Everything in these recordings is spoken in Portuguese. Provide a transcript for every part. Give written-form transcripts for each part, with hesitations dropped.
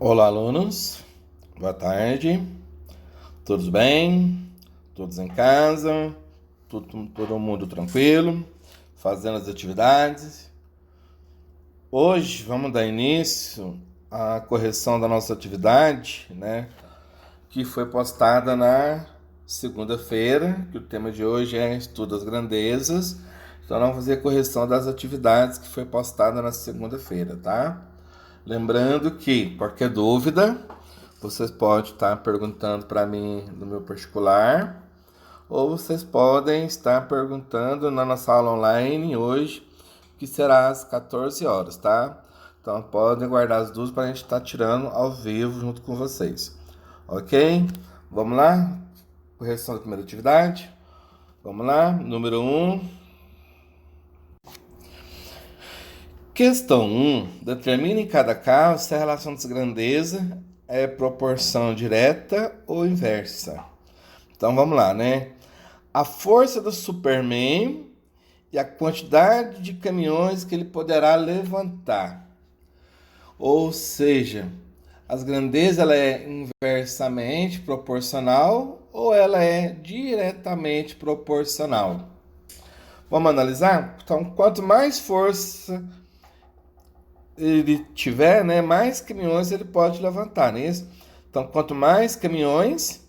Olá, alunos. Boa tarde. Todos bem? Todos em casa? Todo mundo tranquilo? Fazendo as atividades? Hoje vamos dar início à correção da nossa atividade, né? Que foi postada na segunda-feira, que o tema de hoje é Estudo das Grandezas. Então, vamos fazer a correção das atividades que foi postada na segunda-feira, tá? Lembrando que, qualquer dúvida, vocês podem estar perguntando para mim no meu particular, ou vocês podem estar perguntando na nossa aula online hoje, que será às 14 horas, tá? Então podem guardar as dúvidas para a gente estar tirando ao vivo junto com vocês. Ok? Vamos lá? Correção da primeira atividade. Vamos lá? Número 1. Questão 1. Determine em cada caso se a relação de grandeza é proporção direta ou inversa. Então vamos lá, né? A força do Superman e a quantidade de caminhões que ele poderá levantar. Ou seja, as grandezas ela é inversamente proporcional ou ela é diretamente proporcional? Vamos analisar? Então, quanto mais força ele tiver, né, mais caminhões ele pode levantar, não é isso? Então, quanto mais caminhões,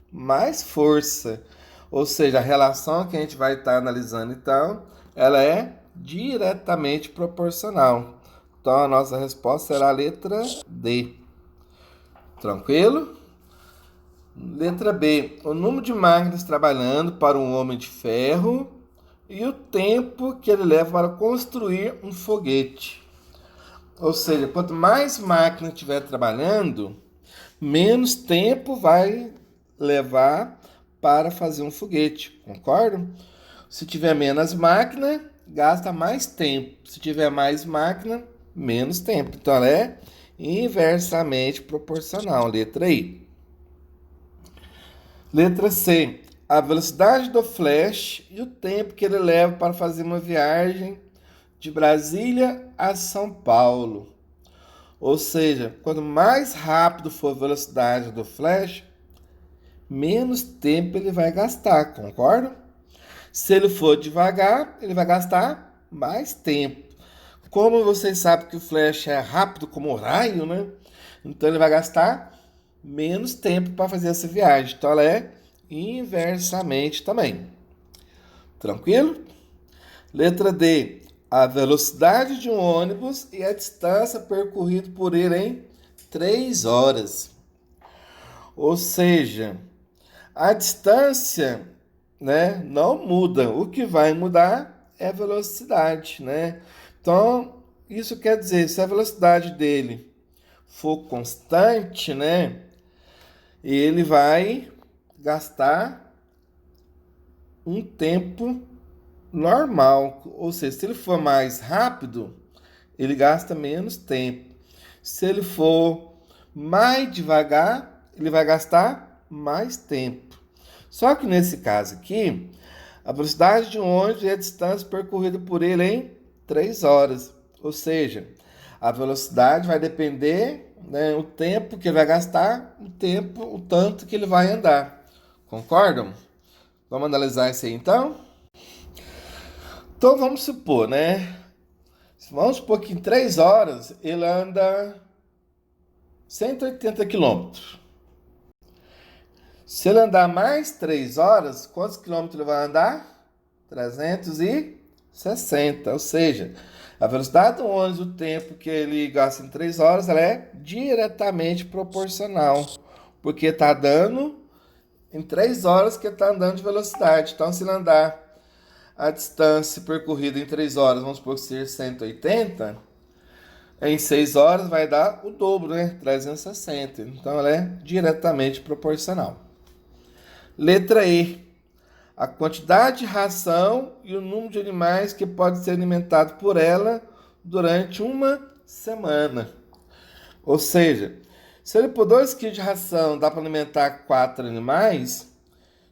mais força. Ou seja, a relação que a gente vai estar analisando, então, ela é diretamente proporcional. Então, a nossa resposta será a letra D. Tranquilo? Letra B. O número de máquinas trabalhando para um homem de ferro e o tempo que ele leva para construir um foguete. Ou seja, quanto mais máquina estiver trabalhando, menos tempo vai levar para fazer um foguete, concorda? Se tiver menos máquina, gasta mais tempo. Se tiver mais máquina, menos tempo. Então, ela é inversamente proporcional. Letra I. Letra C. A velocidade do flash e o tempo que ele leva para fazer uma viagem de Brasília a São Paulo. Ou seja, quanto mais rápido for a velocidade do flash, menos tempo ele vai gastar, concorda? Se ele for devagar, ele vai gastar mais tempo. Como vocês sabem que o flash é rápido como o raio, né? Então ele vai gastar menos tempo para fazer essa viagem. Então ela é inversamente também. Tranquilo? Letra D. A velocidade de um ônibus e a distância percorrida por ele em 3 horas. Ou seja, a distância, né, não muda. O que vai mudar é a velocidade, né? Então, isso quer dizer, se a velocidade dele for constante, né, ele vai gastar um tempo normal. Ou seja, se ele for mais rápido, ele gasta menos tempo. Se ele for mais devagar, ele vai gastar mais tempo. Só que nesse caso aqui, a velocidade de um ônibus é a distância percorrida por ele em 3 horas. Ou seja, a velocidade vai depender, né, o tempo que ele vai gastar, o tanto que ele vai andar. Concordam? Vamos analisar isso aí então? Então vamos supor, né? Vamos supor que em 3 horas ele anda 180 quilômetros. Se ele andar mais 3 horas, quantos quilômetros ele vai andar? 360. Ou seja, a velocidade do ônibus, o tempo que ele gasta em 3 horas, ela é diretamente proporcional. Porque está dando em 3 horas que ele está andando de velocidade. Então, se ele andar a distância percorrida em 3 horas, vamos supor que seja 180, em 6 horas vai dar o dobro, né? 360. Então ela é diretamente proporcional. Letra E. A quantidade de ração e o número de animais que pode ser alimentado por ela durante uma semana. Ou seja, se ele pôr 2 kg de ração, dá para alimentar 4 animais.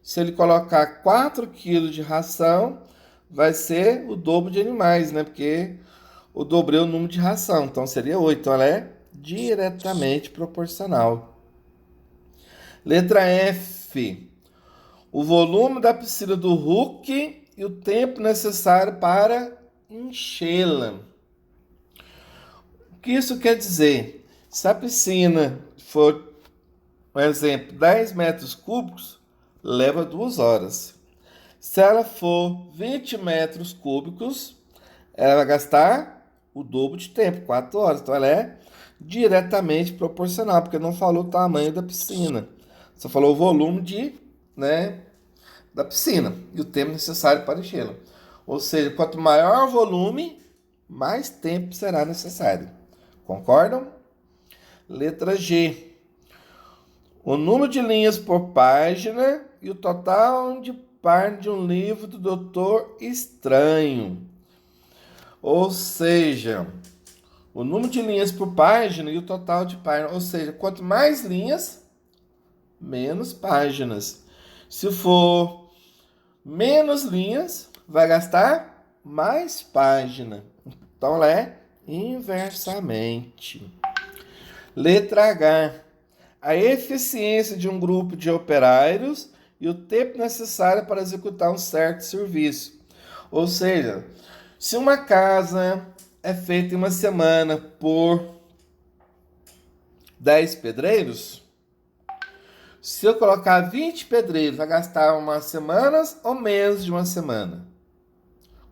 Se ele colocar 4 kg de ração, vai ser o dobro de animais, né? Porque o dobro é o número de ração, então seria 8. Então ela é diretamente proporcional. Letra F. O volume da piscina do Hulk e o tempo necessário para enchê-la. O que isso quer dizer? Se a piscina for, por exemplo, 10 metros cúbicos, leva 2 horas. Se ela for 20 metros cúbicos, ela vai gastar o dobro de tempo, 4 horas. Então ela é diretamente proporcional, porque não falou o tamanho da piscina. Só falou o volume da piscina e o tempo necessário para enchê-la. Ou seja, quanto maior o volume, mais tempo será necessário. Concordam? Letra G. O número de linhas por página e o total de páginas de um livro do Doutor Estranho. Ou seja, o número de linhas por página e o total de páginas. Ou seja, quanto mais linhas, menos páginas. Se for menos linhas, vai gastar mais página. Então, ela é inversamente. Letra H. A eficiência de um grupo de operários e o tempo necessário para executar um certo serviço. Ou seja, se uma casa é feita em uma semana por 10 pedreiros, se eu colocar 20 pedreiros, vai gastar umas semanas ou menos de uma semana?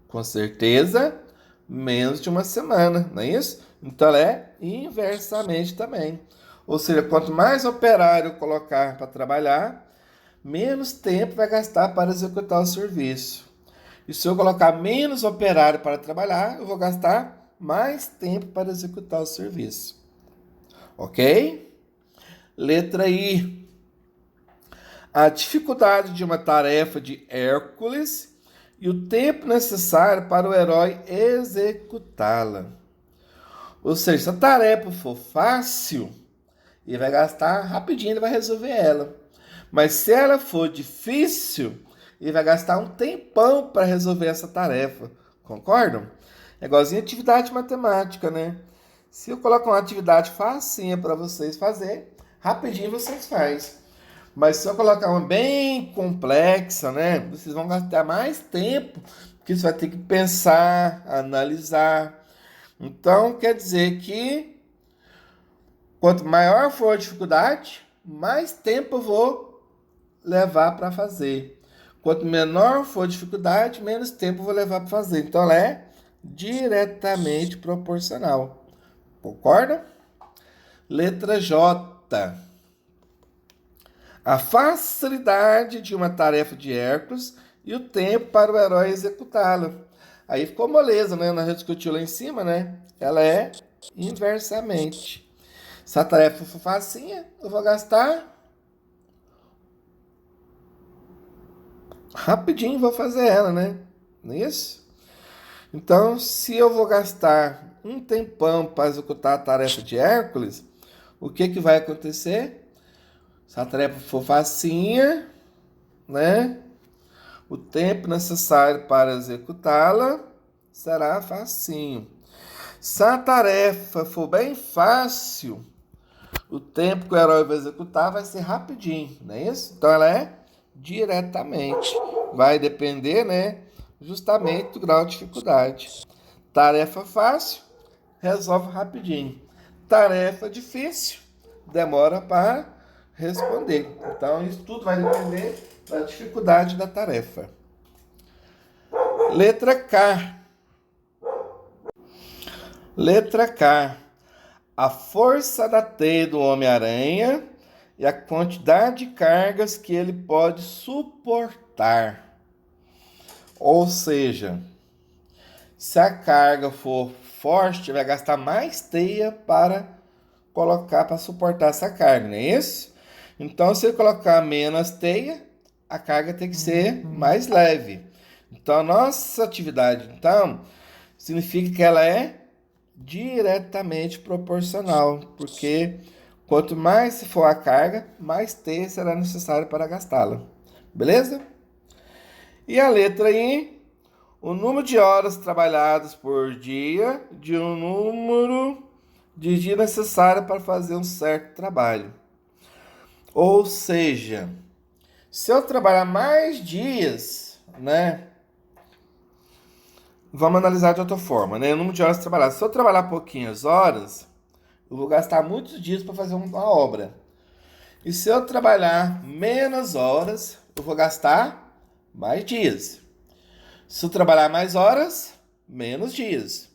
Com certeza, menos de uma semana, não é isso? Então, ela é inversamente também. Ou seja, quanto mais operário eu colocar para trabalhar, menos tempo vai gastar para executar o serviço. E se eu colocar menos operário para trabalhar, eu vou gastar mais tempo para executar o serviço. Ok? Letra I. A dificuldade de uma tarefa de Hércules e o tempo necessário para o herói executá-la. Ou seja, se a tarefa for fácil, ele vai gastar rapidinho, ele vai resolver ela. Mas se ela for difícil, ele vai gastar um tempão para resolver essa tarefa. Concordam? É igualzinho atividade matemática, né? Se eu colocar uma atividade facinha para vocês fazer, rapidinho vocês fazem. Mas se eu colocar uma bem complexa, né? Vocês vão gastar mais tempo, porque você vai ter que pensar, analisar. Então, quer dizer que quanto maior for a dificuldade, mais tempo eu vou levar para fazer. Quanto menor for a dificuldade, menos tempo eu vou levar para fazer. Então, ela é diretamente proporcional. Concorda? Letra J. A facilidade de uma tarefa de Hércules e o tempo para o herói executá-la. Aí ficou moleza, né? Nós discutiu lá em cima, né? Ela é inversamente. Se a tarefa for facinha, eu vou gastar rapidinho, vou fazer ela, né? Não é isso? Então, se eu vou gastar um tempão para executar a tarefa de Hércules, o que que vai acontecer? Se a tarefa for facinha, né? O tempo necessário para executá-la será facinho. Se a tarefa for bem fácil, o tempo que o herói vai executar vai ser rapidinho, não é isso? Então ela é diretamente. Vai depender, né? Justamente do grau de dificuldade. Tarefa fácil, resolve rapidinho. Tarefa difícil, demora para responder. Então isso tudo vai depender da dificuldade da tarefa. Letra K. Letra K. A força da teia do Homem-Aranha e a quantidade de cargas que ele pode suportar. Ou seja, se a carga for forte, vai gastar mais teia para colocar para suportar essa carga, não é isso? Então, se eu colocar menos teia, a carga tem que ser mais leve. Então, a nossa atividade, então, significa que ela é diretamente proporcional, porque quanto mais for a carga, mais teia será necessário para gastá-la. Beleza? E a letra I, o número de horas trabalhadas por dia de um número de dia necessário para fazer um certo trabalho. Ou seja, se eu trabalhar mais dias, né? Vamos analisar de outra forma, né? O número de horas trabalhadas. Se eu trabalhar pouquinhas horas, eu vou gastar muitos dias para fazer uma obra. E se eu trabalhar menos horas, eu vou gastar mais dias. Se eu trabalhar mais horas, menos dias.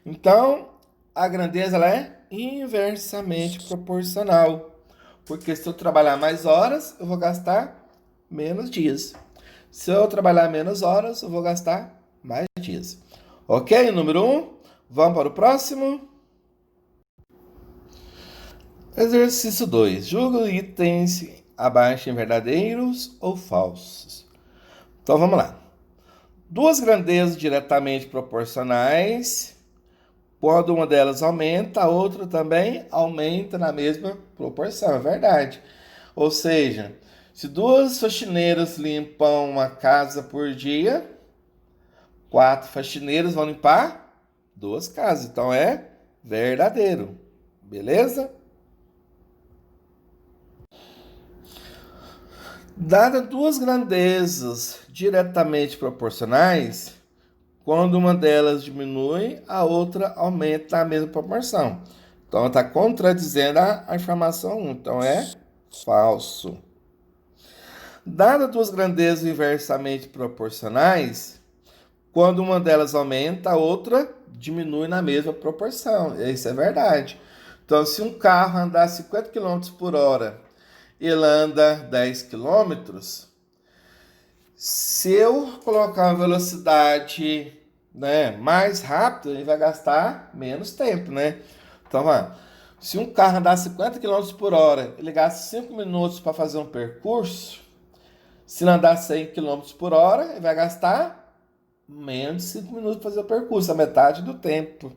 Então, a grandeza ela é inversamente proporcional. Porque se eu trabalhar mais horas, eu vou gastar menos dias. Se eu trabalhar menos horas, eu vou gastar mais dias. Ok? Número 1. Vamos para o próximo. Exercício 2. Julga itens abaixo em verdadeiros ou falsos. Então vamos lá. Duas grandezas diretamente proporcionais. Quando uma delas aumenta, a outra também aumenta na mesma proporção. É verdade. Ou seja, se duas faxineiras limpam uma casa por dia, 4 faxineiros vão limpar 2 casas. Então é verdadeiro. Beleza? Dadas duas grandezas diretamente proporcionais, quando uma delas diminui, a outra aumenta na mesma proporção. Então está contradizendo a informação 1. Então é falso. Dadas duas grandezas inversamente proporcionais, quando uma delas aumenta, a outra diminui na mesma proporção. Isso é verdade. Então, se um carro andar 50 km por hora e ele anda 10 km, se eu colocar uma velocidade, né, mais rápida, ele vai gastar menos tempo, né? Então, se um carro andar 50 km por hora, ele gasta 5 minutos para fazer um percurso. Se ele andar 100 km por hora, ele vai gastar menos de 5 minutos para fazer o percurso, a metade do tempo.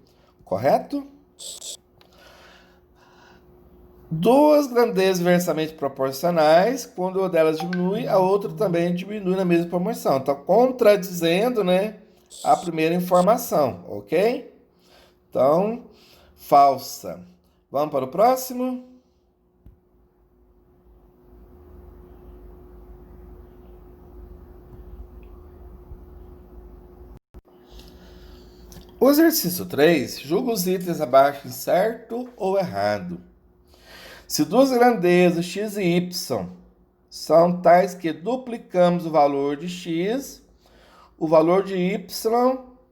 Correto? Duas grandezas inversamente proporcionais, quando uma delas diminui, a outra também diminui na mesma proporção. Então, contradizendo, né, a primeira informação, ok? Então, falsa. Vamos para o próximo? O exercício 3 julga os itens abaixo em certo ou errado. Se duas grandezas x e y são tais que duplicamos o valor de x, o valor de y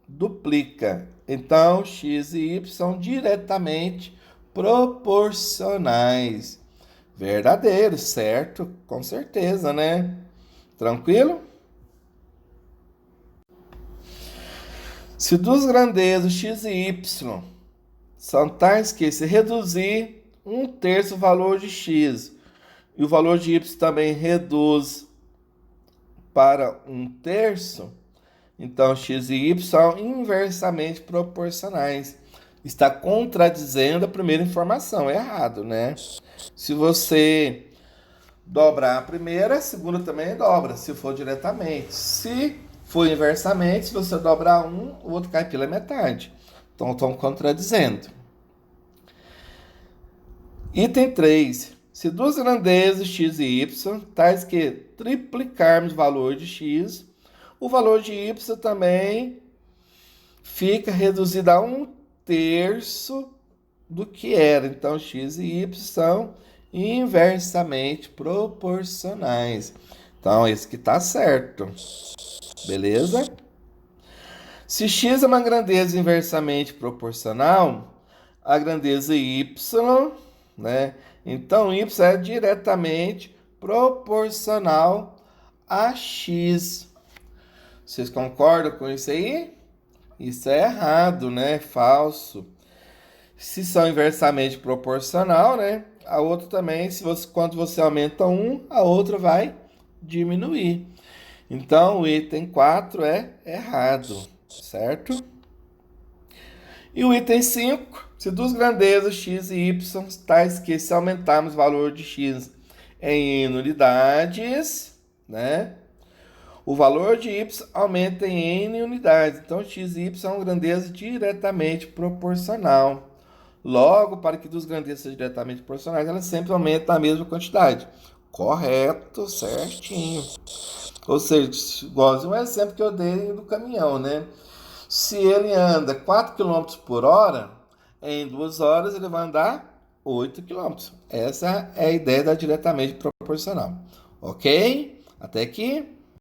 duplica. Então, x e y são diretamente proporcionais. Verdadeiro, certo? Com certeza, né? Tranquilo? Se duas grandezas x e y são tais que, se reduzir 1/3 o valor de x e o valor de y também reduz para 1/3, então x e y são inversamente proporcionais. Está contradizendo a primeira informação, é errado, né? Se você dobrar a primeira, a segunda também dobra, se for diretamente. Se for inversamente, se você dobrar um, o outro cai pela metade. Então, estão contradizendo. Item 3. Se duas grandezas x e y, tais que triplicarmos o valor de x, o valor de y também fica reduzido a 1/3 do que era. Então, x e y são inversamente proporcionais. Então, esse que está certo. Beleza? Se x é uma grandeza inversamente proporcional, a grandeza y, né? Então, y é diretamente proporcional a x. Vocês concordam com isso aí? Isso é errado, né? Falso. Se são inversamente proporcional, né? A outra também, quando você aumenta um, a outra vai diminuir. Então, o item 4 é errado, certo? E o item 5, se duas grandezas x e y, tais que, se aumentarmos o valor de x em unidades, né? O valor de y aumenta em n unidades. Então, x e y são grandeza diretamente proporcional. Logo, para que duas grandezas sejam diretamente proporcionais, elas sempre aumentam a mesma quantidade. Correto, certinho. Ou seja, igualzinho um exemplo que eu dei do caminhão, né? Se ele anda 4 quilômetros por hora, em 2 horas ele vai andar 8 quilômetros. Essa é a ideia da diretamente proporcional. Ok? Até aqui?